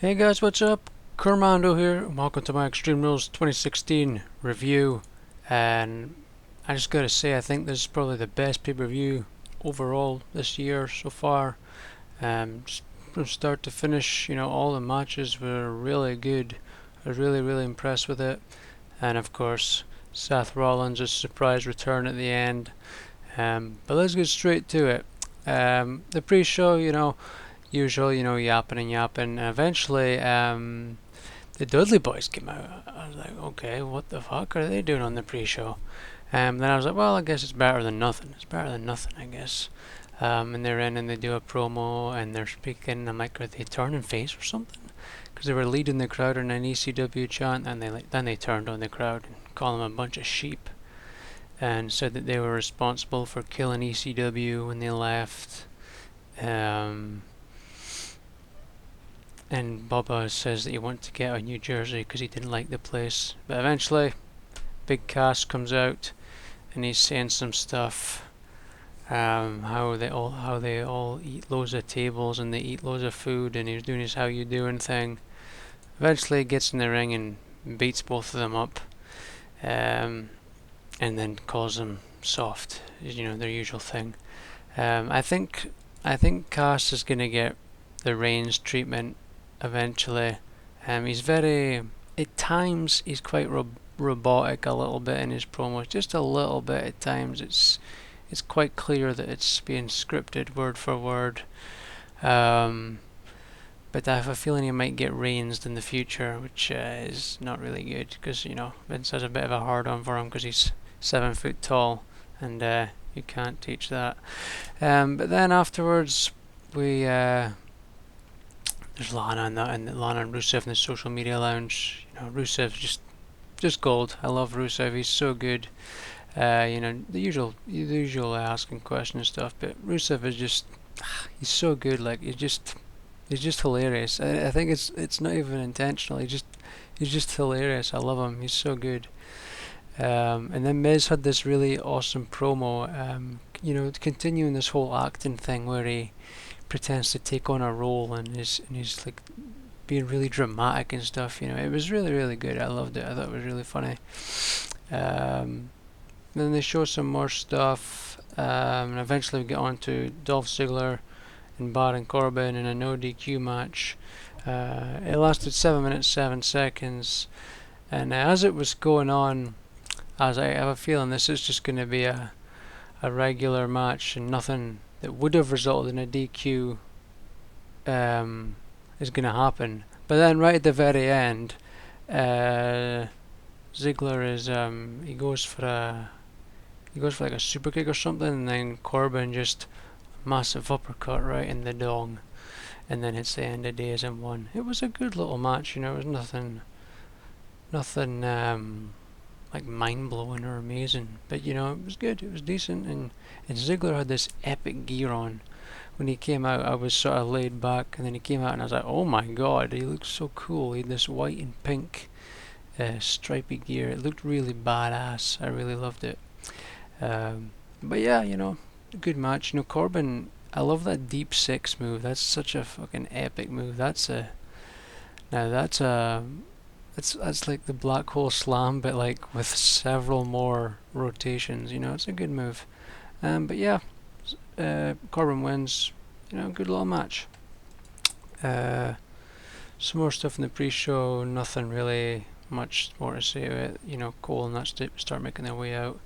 Hey guys, what's up? Kermando here, and welcome to my Extreme Rules 2016 review. And I just gotta say, I think this is probably the best pay-per-view overall this year so far. Just from start to finish, all the matches were really good. I was really impressed with it. And of course, Seth Rollins' surprise return at the end. But let's get straight to it. The pre-show, usual, yapping and yapping. And eventually, the Dudley Boys came out. I was like, okay, what the fuck are they doing on the pre-show? Then I was like, well, I guess it's better than nothing. It's better than nothing, I guess. And they're in and they do a promo and they're speaking. I'm like, are they turning face or something? Because they were leading the crowd in an ECW chant, and then they turned on the crowd and called them a bunch of sheep, and said that they were responsible for killing ECW when they left. And Bubba says that he wanted to get out of New Jersey because he didn't like the place. But eventually, Big Cass comes out and he's saying some stuff. How they all eat loads of tables and they eat loads of food, and he's doing his how you doing thing. Eventually, he gets in the ring and beats both of them up, and then calls them soft, their usual thing. I think Cass is gonna get the Reigns treatment eventually. He's very, at times he's quite robotic a little bit in his promos, just a little bit at times. It's quite clear that it's being scripted word for word. But I have a feeling he might get Reigns in the future, which is not really good because Vince has a bit of a hard on for him because he's 7 foot tall, and you can't teach that. But then afterwards we there's Lana and Lana and Rusev in the social media lounge. Rusev's just gold. I love Rusev. He's so good. The usual asking questions stuff, but Rusev is just he's so good. Like he's just hilarious. I think it's not even intentional. He's just hilarious. I love him. He's so good. And then Miz had this really awesome promo. Continuing this whole acting thing where he pretends to take on a role and he's like being really dramatic and stuff. It was really good. I loved it. I thought it was really funny. Then they show some more stuff, and eventually we get on to Dolph Ziggler and Baron Corbin in a no DQ match. It lasted 7 minutes 7 seconds, and as it was going on, I have a feeling this is just going to be a regular match and nothing that would have resulted in a DQ is going to happen. But then right at the very end, Ziggler is he goes for like a super kick or something, and then Corbin just massive uppercut right in the dong, and then it's the end of days and one. It was a good little match. It was nothing like mind blowing or amazing, but it was good. It was decent, and Ziggler had this epic gear on. When he came out, I was sort of laid back, and then he came out, and I was like, "Oh my god, he looks so cool!" He had this white and pink stripy gear. It looked really badass. I really loved it. But yeah, a good match. Corbin, I love that deep six move. That's such a fucking epic move. That's like the black hole slam, but like with several more rotations. It's a good move. But yeah, Corbin wins. Good little match. Some more stuff in the pre-show. Nothing really much more to say about it. Cole and that start making their way out.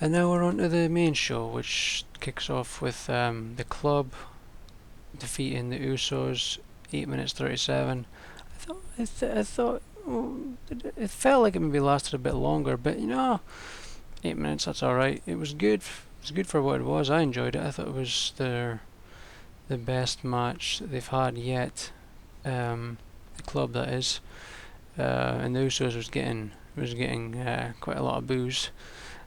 And now we're on to the main show, which kicks off with the Club defeating the Usos, 8 minutes 37. I thought it felt like it maybe lasted a bit longer, but 8 minutes, that's alright. It was good. It was good for what it was. I enjoyed it. I thought it was the best match that they've had yet. The Club, that is. And the Usos was getting quite a lot of boos.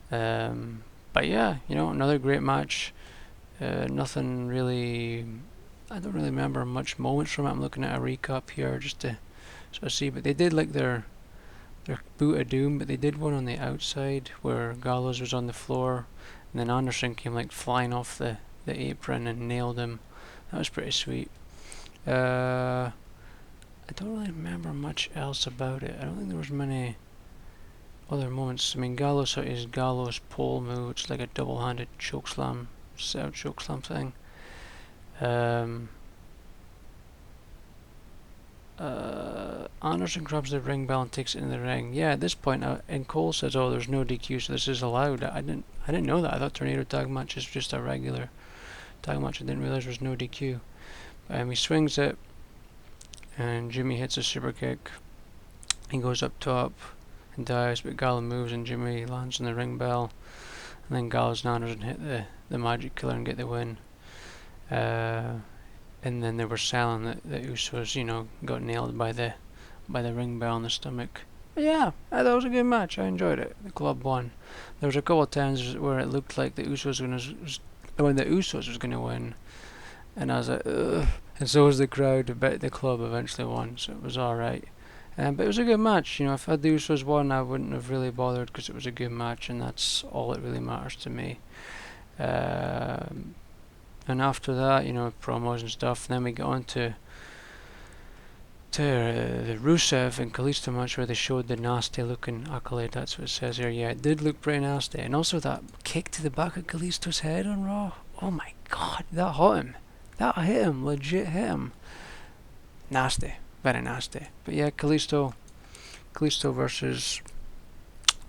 But yeah, another great match. Nothing really. I don't really remember much moments from it. I'm looking at a recap here just to sort of see. But they did like their boot of doom, but they did one on the outside where Gallows was on the floor, and then Anderson came like flying off the apron and nailed him. That was pretty sweet. much else about it. I don't think there was many other moments. I mean, Gallows hit his Gallows pole move, which is like a double-handed chokeslam, set chokeslam thing. Anderson grabs the ring bell and takes it in the ring. Yeah, at this point, and Cole says, "Oh, there's no DQ, so this is allowed." I didn't know that. I thought tornado tag match is just a regular tag match. I didn't realize there was no DQ. He swings it, and Jimmy hits a super kick. He goes up top and dives, but Gallo moves, and Jimmy lands on the ring bell. And then Gallows and Anderson hit the Magic Killer and get the win. And then they were selling that the Usos, you know, got nailed by the ring bell in the stomach. But yeah, that was a good match. I enjoyed it. The club won. There was a couple of times where it looked like the Usos was gonna win, and I was like, ugh. And so was the crowd. But the club eventually won, so it was all right. But it was a good match. You know, if the Usos won, I wouldn't have really bothered because it was a good match, and that's all that really matters to me. And after that, you know, promos and stuff. And then we got on to the Rusev and Kalisto match where they showed the nasty looking accolade. That's what it says here. Yeah, it did look pretty nasty. And also that kick to the back of Kalisto's head on Raw. Oh my god, that hit him. That hit him. Legit hit him. Nasty. Very nasty. But yeah, Kalisto versus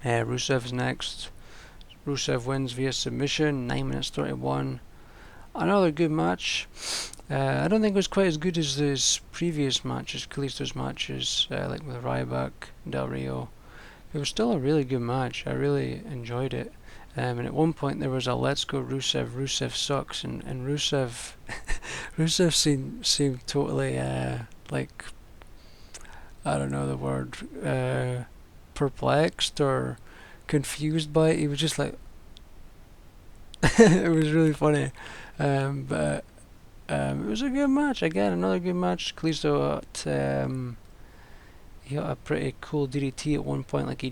Rusev is next. Rusev wins via submission. 9 minutes 31. Another good match. I don't think it was quite as good as his previous matches, Kalisto's matches, like with Ryback, Del Rio. It was still a really good match. I really enjoyed it. And at one point there was a "Let's go Rusev, Rusev sucks," and Rusev, Rusev seemed totally like, I don't know the word, perplexed or confused by it. He was just like, it was really funny. But it was a good match. Again, another good match. Kalisto he got a pretty cool DDT at one point. Like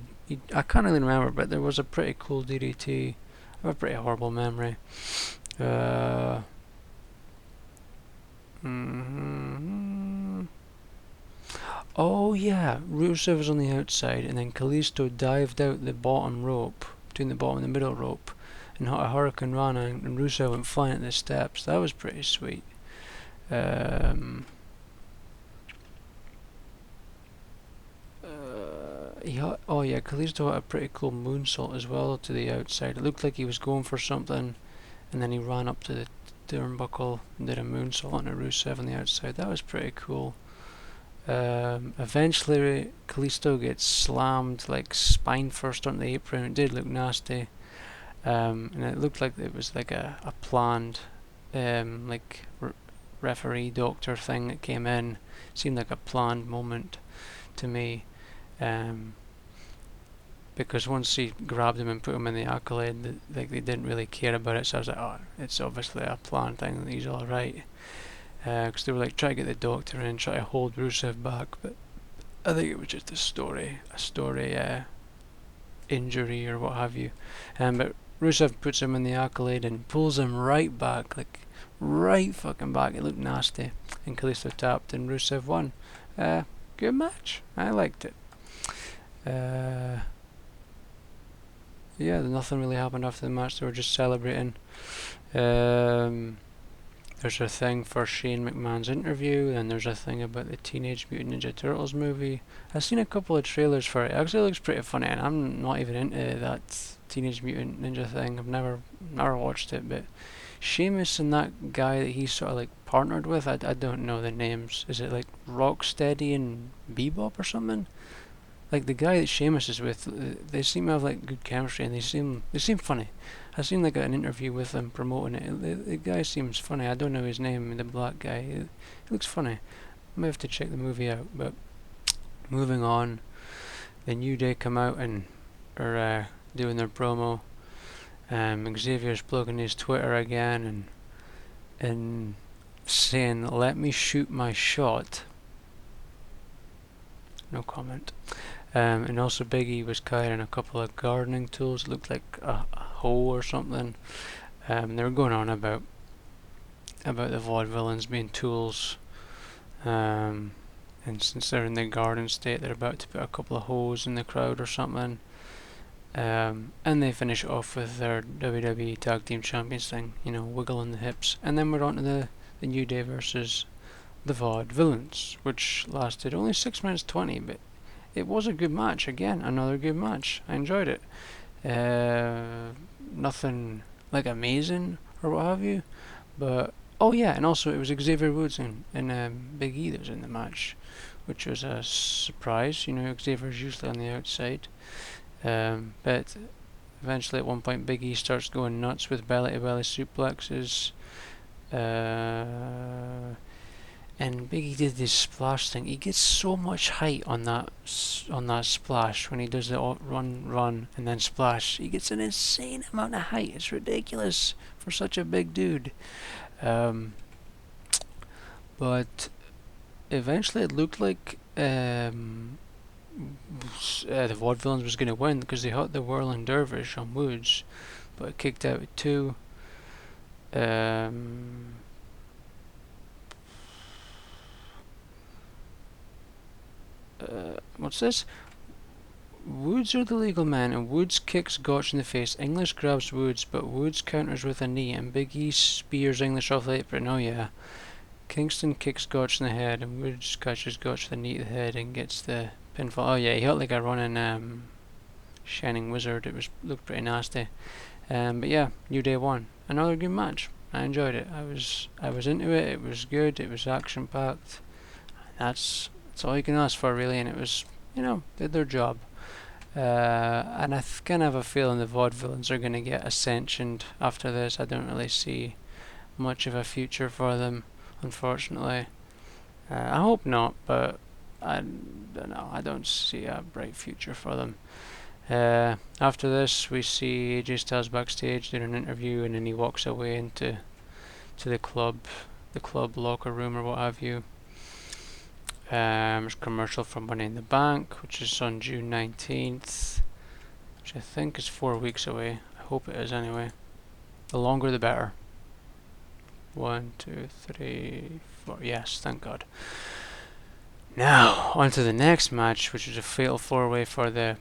I can't really remember, but there was a pretty cool DDT. I have a pretty horrible memory. Oh yeah, Rusev was on the outside, and then Kalisto dived out the bottom rope, between the bottom and the middle rope, and hit a Hurricane Rana, and Rusev went flying at the steps. That was pretty sweet. Oh yeah, Kalisto had a pretty cool moonsault as well to the outside. It looked like he was going for something, and then he ran up to the turnbuckle and did a moonsault on a Rusev on the outside. That was pretty cool. Eventually Kalisto gets slammed like spine first on the apron. It did look nasty. And it looked like it was like a planned like referee doctor thing that came in. Seemed like a planned moment to me, because once he grabbed him and put him in the accolade, like they didn't really care about it. So I was like, oh, it's obviously a planned thing. He's all right. Because they were like trying to get the doctor in, try to hold Rusev back, but I think it was just a story injury or what have you. But Rusev puts him in the accolade and pulls him right back, like right fucking back. It looked nasty, and Kalisto tapped and Rusev won. Good match. I liked it. Yeah, nothing really happened after the match. They were just celebrating. There's a thing for Shane McMahon's interview, and there's a thing about the Teenage Mutant Ninja Turtles movie. I've seen a couple of trailers for it. It actually looks pretty funny, and I'm not even into that Teenage Mutant Ninja thing. I've never watched it, but Sheamus and that guy that he's sort of like partnered with, I don't know the names. Is it like Rocksteady and Bebop or something? Like the guy that Sheamus is with, they seem to have like good chemistry, and they seem funny. I seen like an interview with them promoting it. The guy seems funny. I don't know his name, the black guy. He looks funny. I may have to check the movie out. But moving on, the New Day come out and are doing their promo. Xavier's plugging his Twitter again and saying, "Let me shoot my shot." No comment. And also Big E was carrying a couple of gardening tools. It looked like a hoe or something. They were going on about the Vaudevillains being tools. and since they're in the Garden State, they're about to put a couple of holes in the crowd or something. And they finish it off with their WWE Tag Team Champions thing, you know, wiggling the hips. And then we're on to the New Day versus the Vaudevillains, which lasted only 6 minutes 20, but it was a good match. Again, another good match. I enjoyed it. Nothing like amazing or what have you, but oh yeah, and also it was Xavier Woods and Big E that was in the match, which was a surprise. You know, Xavier's usually on the outside, but eventually at one point Big E starts going nuts with belly-to-belly suplexes. And Big E did this splash thing. He gets so much height on that splash when he does the run, and then splash. He gets an insane amount of height. It's ridiculous for such a big dude. But eventually it looked like the Vaudevillains was going to win because they hit the whirling dervish on Woods, but it kicked out at 2. What's this? Woods are the legal man, and Woods kicks Gotch in the face. English grabs Woods, but Woods counters with a knee, and Big E spears English off the apron. Oh yeah. Kingston kicks Gotch in the head, and Woods catches Gotch with a knee to the head and gets the pinfall. Oh yeah, he hit like a running Shining Wizard. It looked pretty nasty. But yeah, New Day won. Another good match. I enjoyed it. I was into it. It was good. It was action packed. That's all you can ask for, really, and it was, you know, did their job. And I kind of have a feeling the Vaudevillains are going to get ascensioned after this. I don't really see much of a future for them, unfortunately. I hope not, but I don't know. I don't see a bright future for them. After this, we see AJ Styles backstage doing an interview, and then he walks away into the club locker room or what have you. There's a commercial from Money in the Bank, which is on June 19th, which I think is 4 weeks away. I hope it is anyway. The longer the better. 1, 2, 3, 4. Yes, thank God. Now, on to the next match, which is a fatal 4-way for the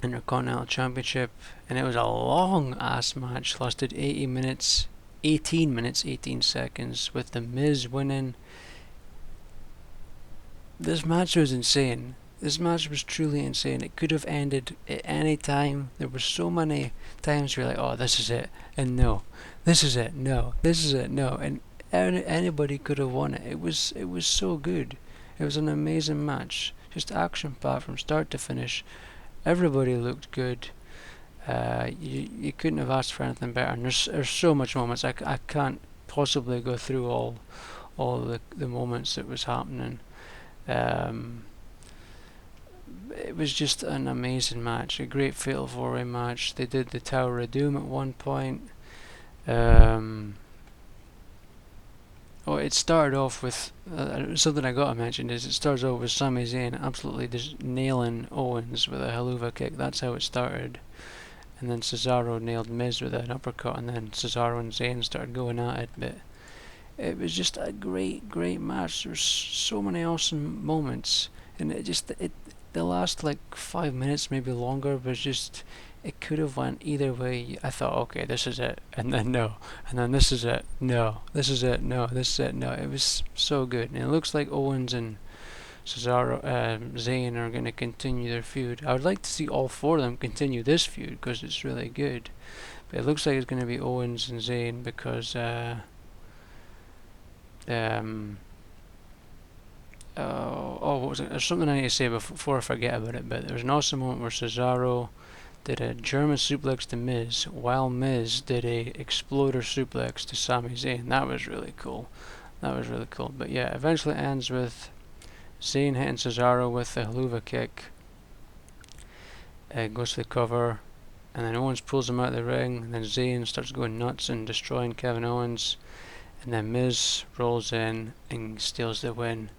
Intercontinental Championship. And it was a long-ass match. Lasted 18 minutes, 18 seconds, with The Miz winning. This match was insane. This match was truly insane. It could have ended at any time. There were so many times where you're like, oh, this is it, and no. This is it, no. This is it, no. And anybody could have won it. It was so good. It was an amazing match. Just action-packed from start to finish. Everybody looked good. You couldn't have asked for anything better. And there's so much moments. I can't possibly go through all the moments that was happening. It was just an amazing match, a great fatal 4-way match. They did the Tower of Doom at one point. It started off with something I gotta mention is it starts off with Sami Zayn absolutely just nailing Owens with a Helluva Kick. That's how it started. And then Cesaro nailed Miz with an uppercut, and then Cesaro and Zayn started going at it. But it was just a great match. There's so many awesome moments, and the last like 5 minutes, maybe longer, was just, it could have went either way. I thought, okay, this is it, and then no, and then this is it, no, this is it, no, this is it, no. It was so good, and it looks like Owens and Zayn are going to continue their feud. I would like to see all 4 of them continue this feud because it's really good, but it looks like it's going to be Owens and Zayn because what was it? There's something I need to say before I forget about it, but there was an awesome moment where Cesaro did a German suplex to Miz, while Miz did a exploder suplex to Sami Zayn. That was really cool. But yeah, eventually it ends with Zayn hitting Cesaro with the Helluva Kick. Goes to the cover, and then Owens pulls him out of the ring, and then Zayn starts going nuts and destroying Kevin Owens, and then Miz rolls in and steals the win.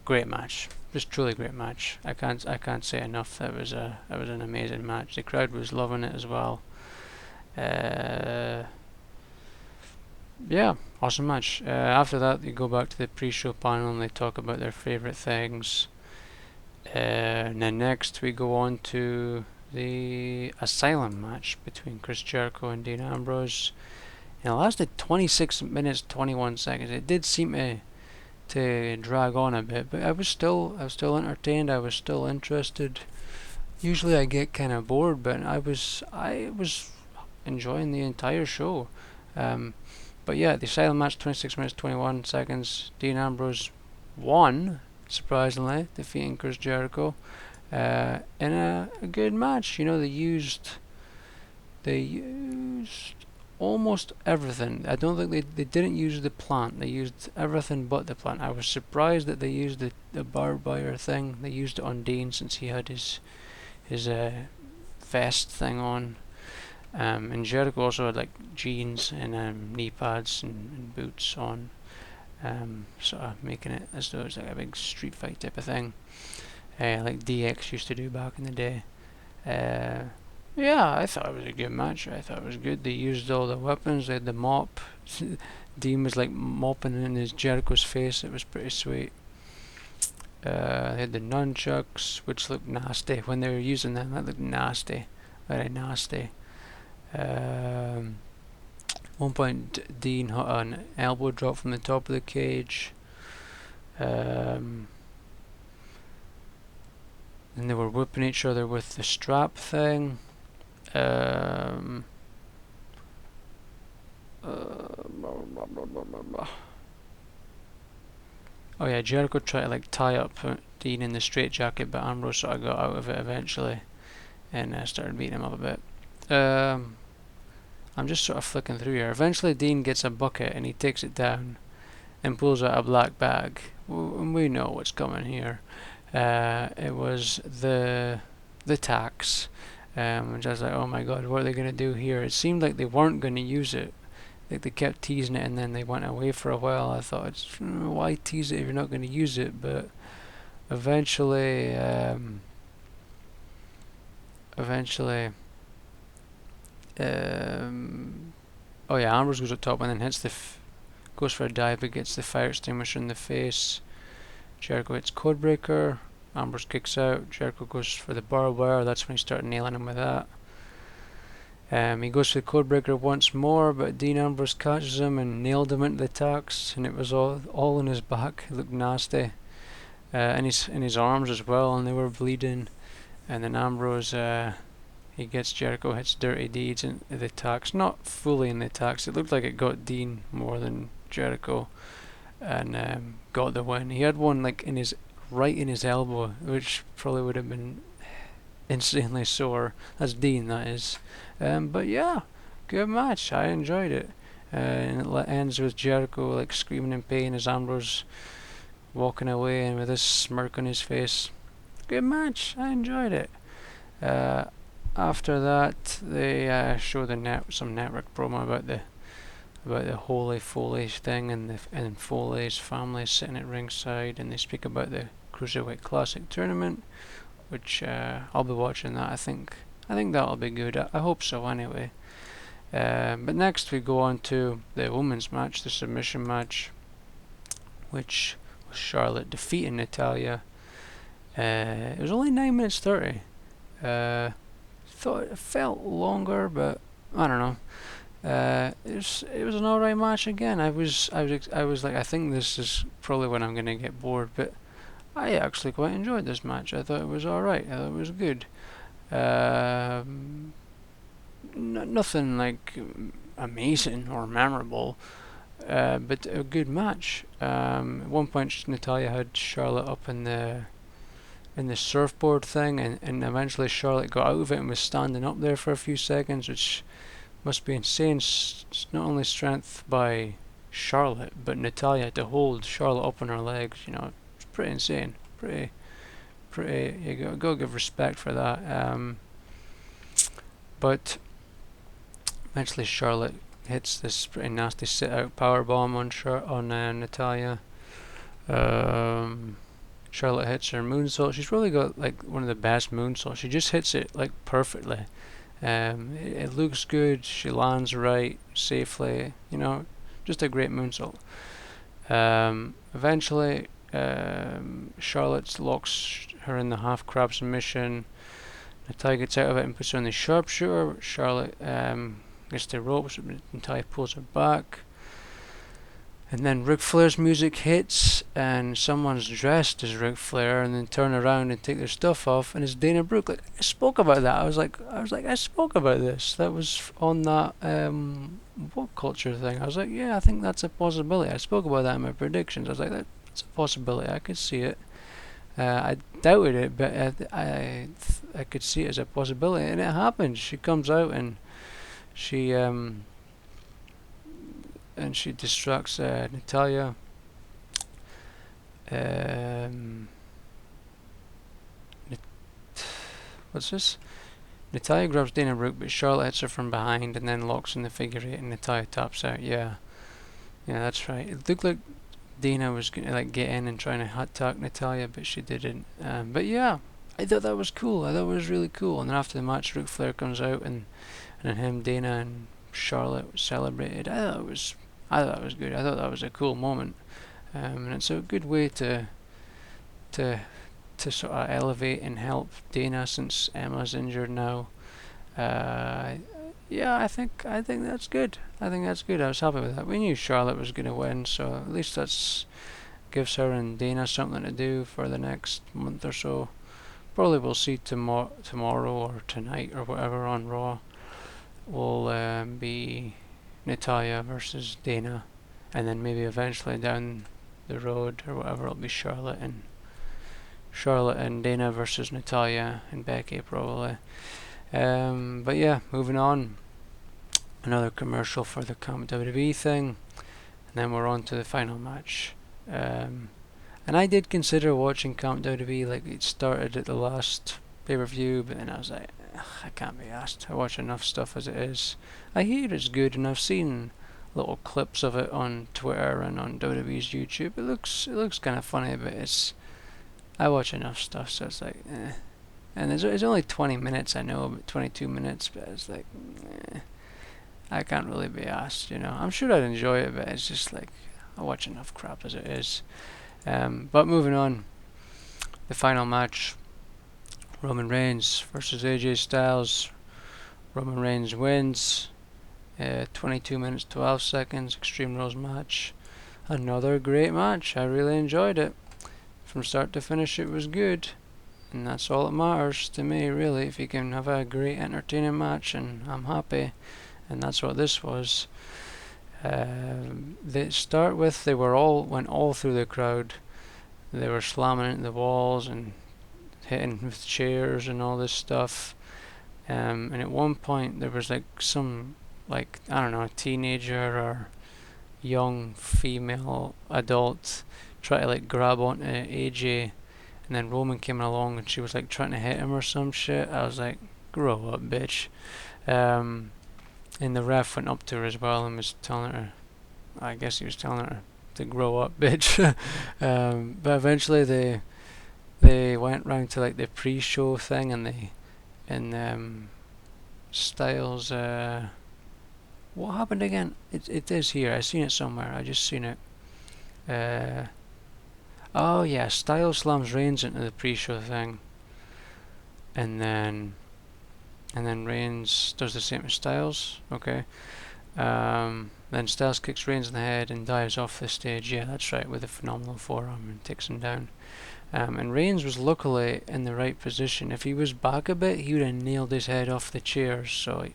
Great match, just truly great match. I can't say enough. That was an amazing match. The crowd was loving it as well. Yeah, awesome match. After that, they go back to the pre-show panel and they talk about their favorite things. And then next we go on to the Asylum match between Chris Jericho and Dean Ambrose. And it lasted 26 minutes 21 seconds. It did seem to drag on a bit, but I was still entertained. I was still interested. Usually I get kind of bored, but I was enjoying the entire show. Um, but yeah, the Asylum match, 26 minutes 21 seconds. Dean Ambrose won, surprisingly, defeating Chris Jericho in a good match. You know, they used almost everything. I don't think they didn't use the plant. They used everything but the plant. I was surprised that they used the barbed wire thing. They used it on Dean since he had his vest thing on. And Jericho also had like jeans and knee pads and boots on, sort of making it as though it's like a big street fight type of thing, like DX used to do back in the day. Yeah, I thought it was a good match. I thought it was good. They used all the weapons. They had the mop. Dean was like mopping in his Jericho's face. It was pretty sweet. They had the nunchucks, which looked nasty when they were using them. That looked nasty, very nasty. One point, Dean had an elbow drop from the top of the cage. And they were whipping each other with the strap thing. Oh yeah, Jericho tried to like tie up Dean in the straitjacket, but Ambrose sort of got out of it eventually and started beating him up a bit. I'm just sort of flicking through here. Eventually Dean gets a bucket and he takes it down and pulls out a black bag. And we know what's coming here. It was the tax. Which I was like, oh my god, what are they going to do here? It seemed like they weren't going to use it. Like they kept teasing it and then they went away for a while. I thought, why tease it if you're not going to use it? But eventually, oh yeah, Ambrose goes up top and then hits goes for a dive but gets the fire extinguisher in the face. Jericho hits Codebreaker. Ambrose kicks out. Jericho goes for the barbed wire. That's when he started nailing him with that. He goes for the Codebreaker once more, but Dean Ambrose catches him and nailed him into the tacks, and it was all in his back. It looked nasty. In his arms as well, and they were bleeding. And then Ambrose, he gets Jericho, hits Dirty Deeds in the tacks. Not fully in the tacks. It looked like it got Dean more than Jericho, and got the win. He had one like right in his elbow, which probably would have been insanely sore. That's Dean, that is. But yeah, good match. I enjoyed it. And it ends with Jericho like screaming in pain as Ambrose walking away and with a smirk on his face. Good match. I enjoyed it. After that, they show some network promo about the Holy Foley thing and Foley's family sitting at ringside, and they speak about the Cruiserweight Classic tournament, which I'll be watching that. I think that'll be good. I hope so anyway. But next we go on to the women's match, the submission match, which was Charlotte defeating Natalya. It was only 9 minutes 30. Thought it felt longer, but I don't know. It was an alright match again. I was like, I think this is probably when I'm gonna get bored, but I actually quite enjoyed this match. I thought it was alright. I thought it was good. Nothing like amazing or memorable, but a good match. At one point, Natalya had Charlotte up in the surfboard thing, and eventually Charlotte got out of it and was standing up there for a few seconds, which must be insane. Not only strength by Charlotte, but Natalya to hold Charlotte up on her legs. You know, it's pretty insane. Pretty. You gotta give respect for that. But eventually Charlotte hits this pretty nasty sit-out powerbomb on Natalya. Charlotte hits her moonsault. She's really got like one of the best moonsaults. She just hits it like perfectly. It looks good. She lands right, safely. You know, just a great moonsault. Eventually, Charlotte locks her in the half crab submission. Natalya gets out of it and puts her on the sharpshooter. Charlotte gets the ropes, but Natalya pulls her back. And then Ric Flair's music hits, and someone's dressed as Ric Flair, and then turn around and take their stuff off, and it's Dana Brooke. Like, I spoke about that. I spoke about this. That was on that what culture thing. I was like, yeah, I think that's a possibility. I spoke about that in my predictions. I was like, that's a possibility. I could see it. I doubted it, but I could see it as a possibility, and it happened. She comes out and she distracts Natalya. What's this? Natalya grabs Dana Brooke, but Charlotte hits her from behind and then locks in the figure eight, and Natalya taps out. Yeah, that's right. It looked like Dana was gonna like get in and trying to attack Natalya, but she didn't. But yeah, I thought that was cool. I thought it was really cool. And then after the match, Ric Flair comes out and him, Dana, and Charlotte celebrated. I thought it was good. I thought that was a cool moment, and it's a good way to sort of elevate and help Dana since Emma's injured now. Yeah, I think that's good. I think that's good. I was happy with that. We knew Charlotte was going to win, so at least that's gives her and Dana something to do for the next month or so. Probably we'll see tomorrow or tonight or whatever on Raw. Will be Natalya versus Dana, and then maybe eventually down the road or whatever it'll be Charlotte and Dana versus Natalya and Becky probably. But yeah, moving on. Another commercial for the Camp WWE thing, and then we're on to the final match. And I did consider watching Camp WWE, like it started at the last pay-per-view, but then I was like, I can't be asked. I watch enough stuff as it is. I hear it's good, and I've seen little clips of it on Twitter and on WWE's YouTube. It looks kind of funny, but I watch enough stuff, so it's like, eh. And it's only 20 minutes, I know, but 22 minutes, but it's like, I can't really be asked, I'm sure I'd enjoy it, but it's just like, I watch enough crap as it is. But moving on, the final match, Roman Reigns versus AJ Styles. Roman Reigns wins, 22 minutes 12 seconds, Extreme Rules match. Another great match, I really enjoyed it. From start to finish it was good, and that's all that matters to me really. If you can have a great entertaining match, and I'm happy, and that's what this was. They start with they went all through the crowd. They were slamming into the walls and hitting with chairs and all this stuff. And at one point there was like some, like, I don't know, a teenager or young female adult try to like grab onto AJ, and then Roman came along and she was like trying to hit him or some shit. I was like, grow up, bitch. And the ref went up to her as well and was telling her, I guess he was telling her to grow up, bitch. But eventually they went round to like the pre-show thing, and Styles, what happened again? It is here. I seen it somewhere. I just seen it. Oh yeah, Styles slams Reigns into the pre-show thing, and then Reigns does the same as Styles. Okay. Then Styles kicks Reigns in the head and dives off the stage. Yeah, that's right, with a phenomenal forearm, and takes him down. And Reigns was luckily in the right position. If he was back a bit, he would have nailed his head off the chairs. So,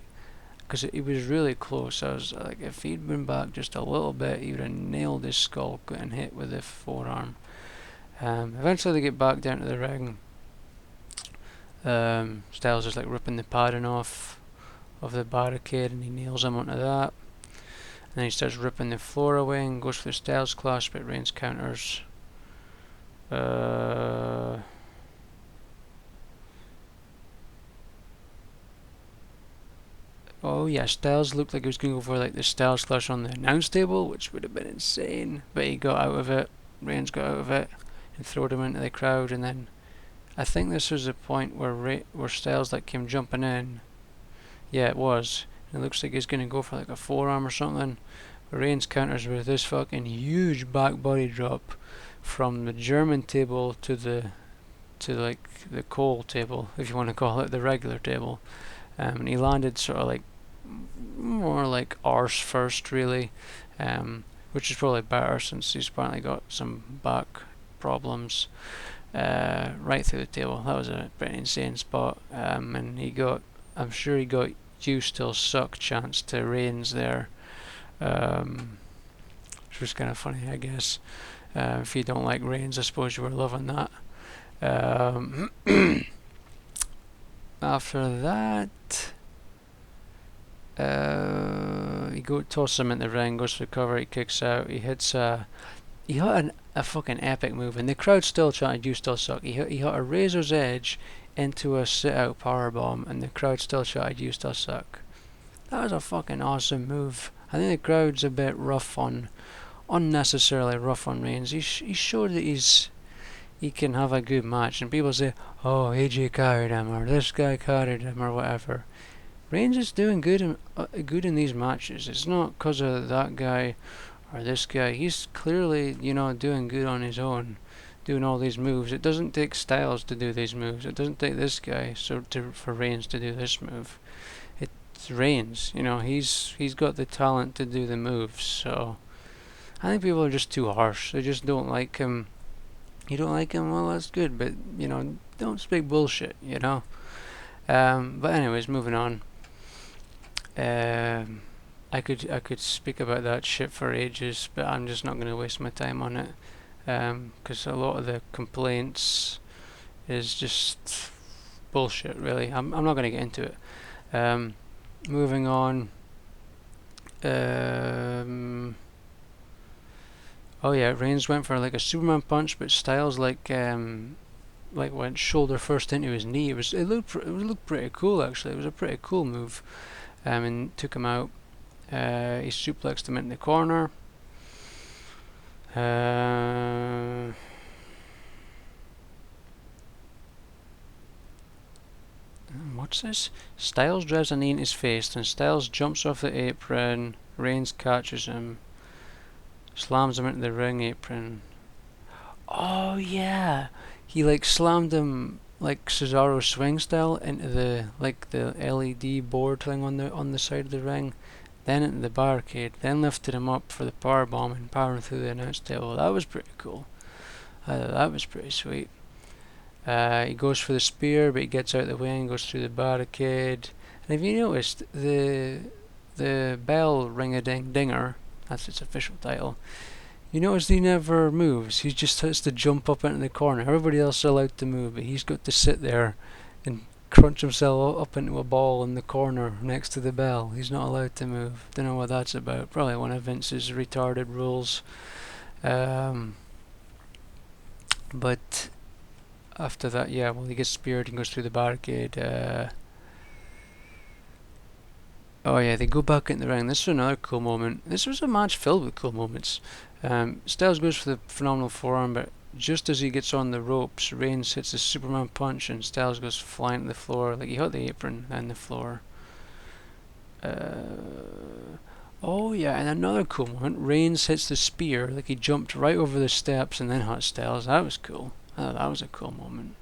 because he was really close, I was like, if he'd been back just a little bit, he would have nailed his skull and hit with the forearm. Eventually, they get back down to the ring. Styles is like ripping the padding off of the barricade, and he nails him onto that. And then he starts ripping the floor away and goes for the Styles Clash, but Reigns counters. Oh yeah, Styles looked like he was going to go for like the Styles Clash on the announce table, which would have been insane. But he got out of it. Reigns got out of it and threw him into the crowd. And then I think this was the point where Styles like came jumping in. Yeah, it was. It looks like he's going to go for like a forearm or something. Reigns counters with this fucking huge back body drop from the German table to like the Cole table, if you want to call it the regular table. And he landed sort of like more like arse first, really, which is probably better since he's apparently got some back problems. Right through the table. That was a pretty insane spot. And I'm sure he got "You Still Suck" chance to Reigns there, which was kind of funny, I guess. If you don't like Reigns, I suppose you were loving that. After that, he tosses him in the ring, goes for the cover, he kicks out, he hit a fucking epic move, and the crowd still chanted "You Still Suck." He hit a razor's edge into a sit-out powerbomb, and the crowd still chanted "You Still Suck." That was a fucking awesome move. I think the crowd's a bit unnecessarily rough on Reigns. He showed that he can have a good match, and people say, "Oh, AJ carried him," or "This guy carried him," or whatever. Reigns is doing good in these matches. It's not because of that guy or this guy. He's clearly, doing good on his own, doing all these moves. It doesn't take Styles to do these moves. It doesn't take this guy for Reigns to do this move. It's Reigns. He's got the talent to do the moves. So I think people are just too harsh. They just don't like him. You don't like him? Well, that's good, but don't speak bullshit. But anyways, moving on. I could speak about that shit for ages, but I'm just not going to waste my time on it, because a lot of the complaints is just bullshit, really. I'm not going to get into it. Moving on. Oh yeah, Reigns went for like a Superman punch, but Styles went shoulder first into his knee. It looked pretty cool, actually. It was a pretty cool move. And took him out. He suplexed him in the corner. What's this? Styles drives a knee in his face, then Styles jumps off the apron. Reigns catches him, slams him into the ring apron. Oh yeah, he slammed him like Cesaro swing style into the LED board thing on the side of the ring, then into the barricade, then lifted him up for the power bomb and power him through the announce table. That was pretty cool. That was pretty sweet. He goes for the spear, but he gets out of the way and goes through the barricade. And if you noticed, the bell ring-a-ding-dinger, that's its official title, you notice he never moves. He just has to jump up into the corner. Everybody else is allowed to move, but he's got to sit there and crunch himself up into a ball in the corner next to the bell. He's not allowed to move. Don't know what that's about. Probably one of Vince's retarded rules. But after that, yeah, well, he gets speared and goes through the barricade. Oh yeah, they go back in the ring. This is another cool moment. This was a match filled with cool moments. Styles goes for the phenomenal forearm, but just as he gets on the ropes, Reigns hits the Superman punch and Styles goes flying to the floor. Like, he hit the apron and the floor. Oh yeah, and another cool moment. Reigns hits the spear. Like, he jumped right over the steps and then hit Styles. That was cool. Oh, that was a cool moment.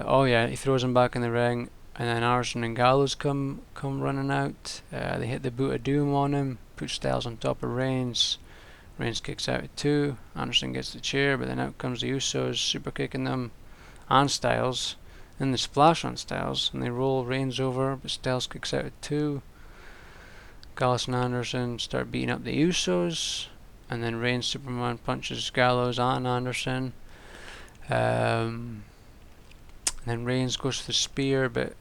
Oh yeah, he throws him back in the ring, and then Anderson and Gallows come running out. They hit the boot of doom on him, put Styles on top of Reigns. Reigns kicks out at 2. Anderson gets the chair, but then out comes the Usos, super kicking them and Styles. Then they splash on Styles, and they roll Reigns over, but Styles kicks out at 2. Gallows and Anderson start beating up the Usos, and then Reigns Superman punches Gallows and Anderson. And then Reigns goes for the spear, but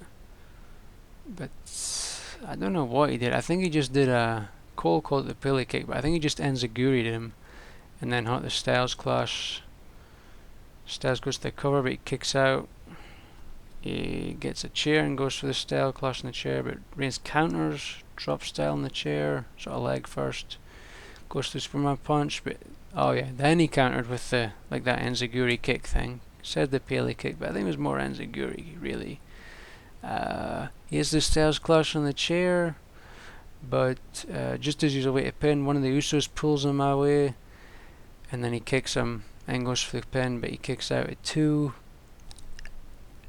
I don't know what he did. I think he just did Cole called it the pilly kick, but I think he just enziguri'd him, and then hit the Styles clash. Styles goes to the cover, but he kicks out. He gets a chair and goes for the Styles clash in the chair, but Reigns counters, drops Styles in the chair, sort of leg first, goes to the Superman punch, but oh yeah, then he countered with that enziguri kick thing. Said the Paley kick, but I think it was more enziguri, really. He has the Styles Clash on the chair, but just as he's away to pin, one of the Usos pulls him away, and then he kicks him and goes for the pin, but he kicks out at 2.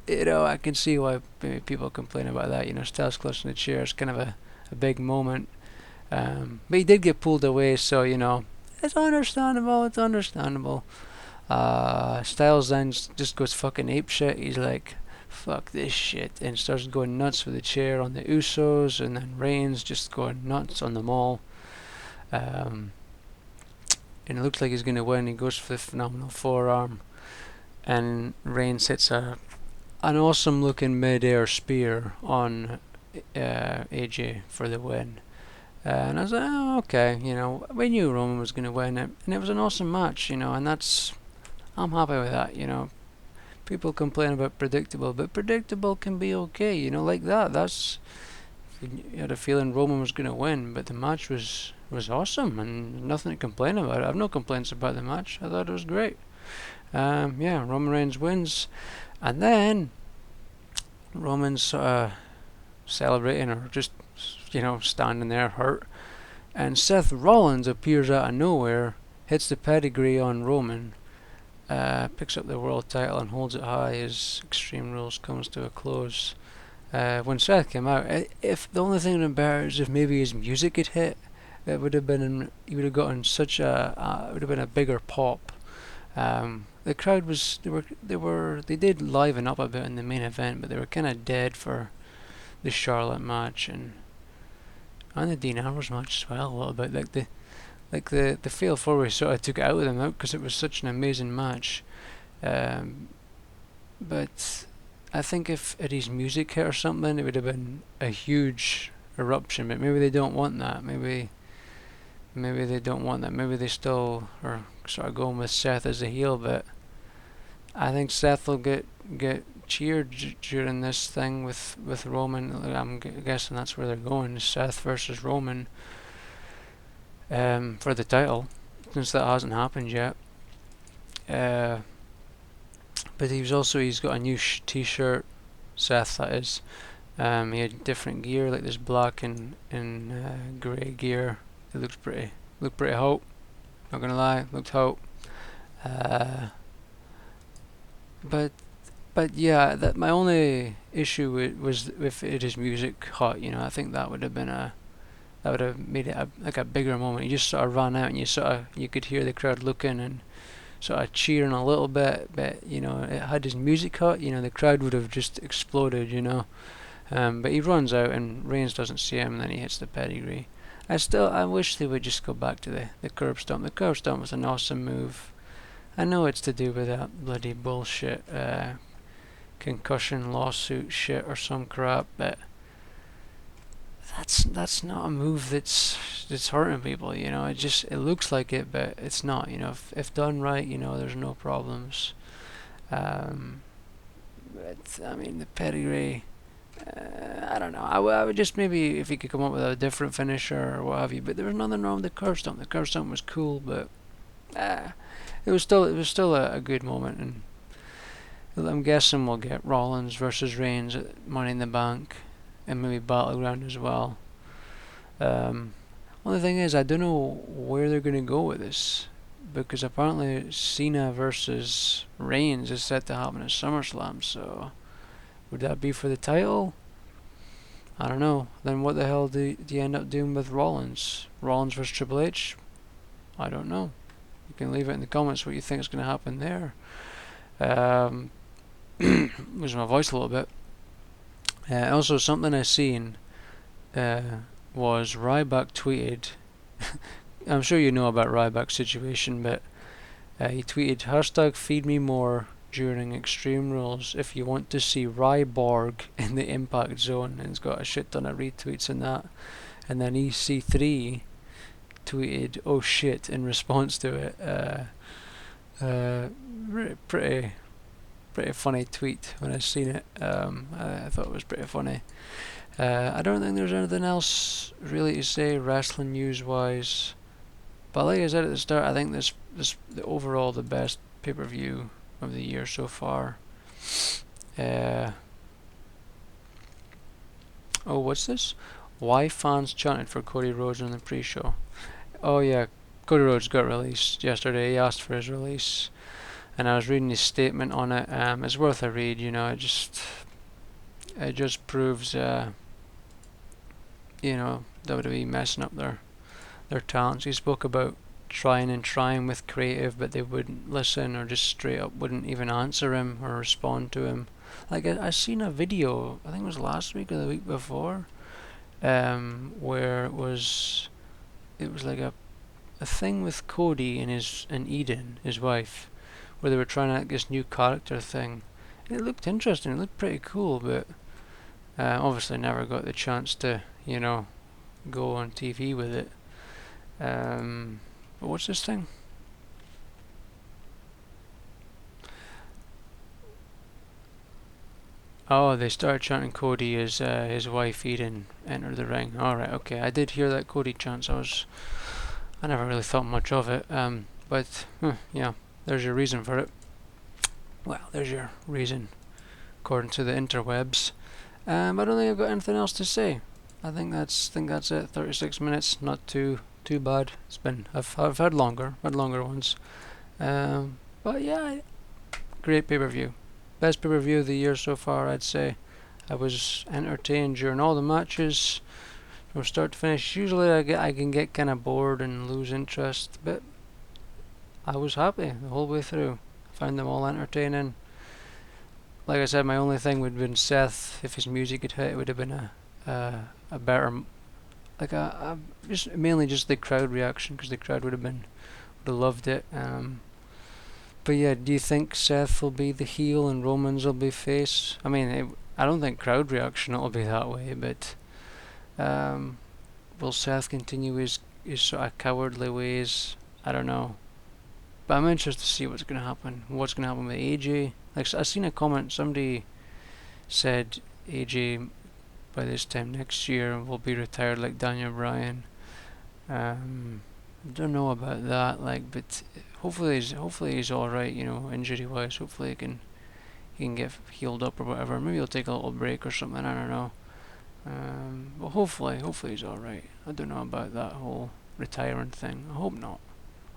You know, I can see why maybe people complain about that. You know, Styles Clash on the chair is kind of a big moment. But he did get pulled away, so, you know, it's understandable, it's understandable. Styles then just goes fucking apeshit. He's like, fuck this shit, and starts going nuts with the chair on the Usos, and then Reigns just going nuts on them all. And it looks like he's going to win. He goes for the phenomenal forearm, and Reigns hits an awesome looking mid-air spear on AJ for the win. And I was like, oh, okay, you know, we knew Roman was going to win it, and it was an awesome match, you know, and I'm happy with that, you know. People complain about predictable, but predictable can be okay, you know, like that. You had a feeling Roman was going to win, but the match was awesome, and nothing to complain about. I have no complaints about the match. I thought it was great. Yeah, Roman Reigns wins, and then Roman's celebrating, or just, you know, standing there hurt, and Seth Rollins appears out of nowhere, hits the pedigree on Roman, picks up the world title and holds it high as Extreme Rules comes to a close. When Seth came out, if the only thing that better is if maybe his music had hit, it would have been he would have gotten such a it would have been a bigger pop. The crowd was they did liven up a bit in the main event, but they were kind of dead for the Charlotte match and the Dean Ambrose match as well a little bit. Like the fail forward sort of took it out of them out because it was such an amazing match. But I think if Eddie's music hit or something, it would have been a huge eruption. But maybe they don't want that. Maybe they don't want that. Maybe they still are sort of going with Seth as a heel. But I think Seth will get cheered during this thing with Roman. I'm guessing that's where they're going, Seth versus Roman for the title, since that hasn't happened yet. But he's got a new t-shirt, Seth, that is. He had different gear, like this black and grey gear. It looked pretty hot. Not gonna lie, looked hot. But yeah, that my only issue was if it is music hot. You know, I think that would have made it like a bigger moment. You just sort of ran out and you could hear the crowd looking and sort of cheering a little bit. But you know, it had his music hot. You know, the crowd would have just exploded. You know, but he runs out and Reigns doesn't see him, and then he hits the pedigree. I wish they would just go back to the curb stomp. The curb stomp was an awesome move. I know it's to do with that bloody bullshit concussion lawsuit shit or some crap, but that's not a move that's hurting people. You know, it looks like it, but it's not. You know, if done right, you know, there's no problems. But I mean, the pedigree. I don't know. I would just maybe if you could come up with a different finisher or what have you. But there was nothing wrong with the curb stomp. The curb stomp was cool, but it was still a good moment. And I'm guessing we'll get Rollins versus Reigns at Money in the Bank, and maybe Battleground as well. Only thing is, I don't know where they're going to go with this, because apparently Cena versus Reigns is set to happen at SummerSlam. So would that be for the title? I don't know. Then what the hell do you end up doing with Rollins? Rollins versus Triple H? I don't know. You can leave it in the comments what you think is going to happen there. Losing my voice a little bit. Also, something I seen was Ryback tweeted. I'm sure you know about Ryback's situation, but he tweeted #FeedMeMore during Extreme Rules if you want to see Ryborg in the Impact Zone, and it's got a shit ton of retweets in that. And then EC3 tweeted "oh shit" in response to it. Pretty funny tweet when I seen it. I thought it was pretty funny. I don't think there's anything else really to say wrestling news wise, but like I said at the start, I think this overall the best pay-per-view of the year so far. Oh, what's this? Why fans chanted for Cody Rhodes in the pre-show? Oh yeah, Cody Rhodes got released yesterday. He asked for his release, and I was reading his statement on it. It's worth a read. You know, it just proves, WWE messing up their talents. He spoke about trying with creative, but they wouldn't listen or just straight up wouldn't even answer him or respond to him. Like I seen a video, I think it was last week or the week before, where it was like a thing with Cody and Eden, his wife, where they were trying out this new character thing. And it looked interesting. It looked pretty cool, but obviously never got the chance to, go on TV with it. But what's this thing? Oh, they started chanting Cody as his wife Eden entered the ring. Alright, okay. I did hear that Cody chant, so I never really thought much of it. But yeah, there's your reason for it. Well, there's your reason, according to the interwebs. I don't think I've got anything else to say. I think that's it. 36 minutes, not too bad. I've had longer ones. But yeah, great pay-per-view. Best pay-per-view of the year so far, I'd say. I was entertained during all the matches, from start to finish. Usually I can get kind of bored and lose interest, but I was happy the whole way through. I found them all entertaining. Like I said, my only thing would have been Seth. If his music had hit, it would have been a better, like just mainly just the crowd reaction, because the crowd would have loved it. But yeah, do you think Seth will be the heel and Roman's will be face? I mean, I don't think crowd reaction will be that way, but will Seth continue his sort of cowardly ways? I don't know. But I'm interested to see what's going to happen. What's going to happen with AJ? Like, I seen a comment, somebody said AJ by this time next year will be retired like Daniel Bryan. I don't know about that, like, but hopefully he's all right, injury wise. Hopefully he can get healed up or whatever. Maybe he'll take a little break or something. I don't know. But hopefully he's all right. I don't know about that whole retiring thing. I hope not.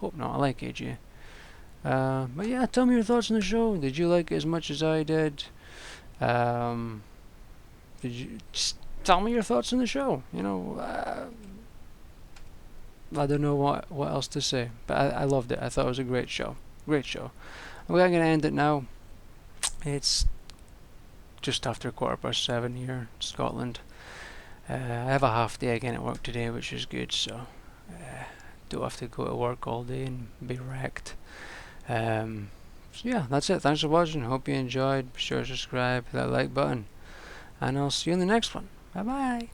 I like AJ. But yeah, tell me your thoughts on the show. Did you like it as much as I did? Did you just tell me your thoughts on the show? I don't know what else to say, but I loved it. I thought it was a great show. Great show. We're gonna end it now. It's just after 7:15 here in Scotland. I have a half day again at work today, which is good, so don't have to go to work all day and be wrecked. So yeah, that's it. Thanks for watching. Hope you enjoyed. Be sure to subscribe, hit that like button, and I'll see you in the next one. Bye bye.